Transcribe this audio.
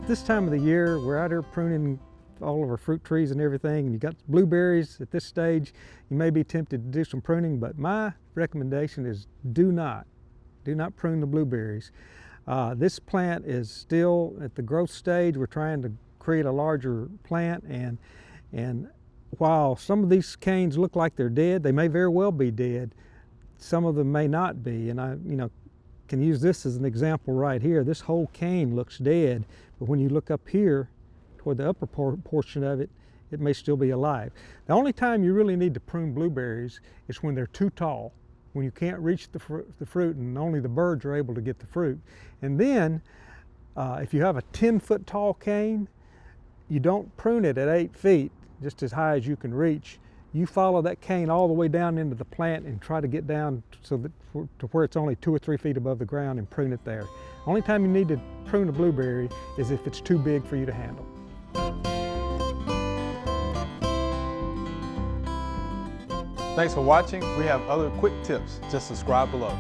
this time of the year, we're out here pruning all of our fruit trees and everything, and you got blueberries at this stage. You may be tempted to do some pruning, but my recommendation is do not prune the blueberries. This plant is still at the growth stage. We're trying to create a larger plant, and while some of these canes look like they're dead, they may very well be dead. Some of them may not be, and I can use this as an example right here. This whole cane looks dead, but when you look up here toward the upper portion of it, it may still be alive. The only time you really need to prune blueberries is when they're too tall, when you can't reach the fruit and only the birds are able to get the fruit. And then if you have a 10-foot tall cane, you don't prune it at 8 feet, just as high as you can reach. You follow that cane all the way down into the plant and try to get down so that to where it's only 2 or 3 feet above the ground and prune it there. Only time you need to prune a blueberry is if it's too big for you to handle. Thanks for watching. We have other quick tips. Just subscribe below.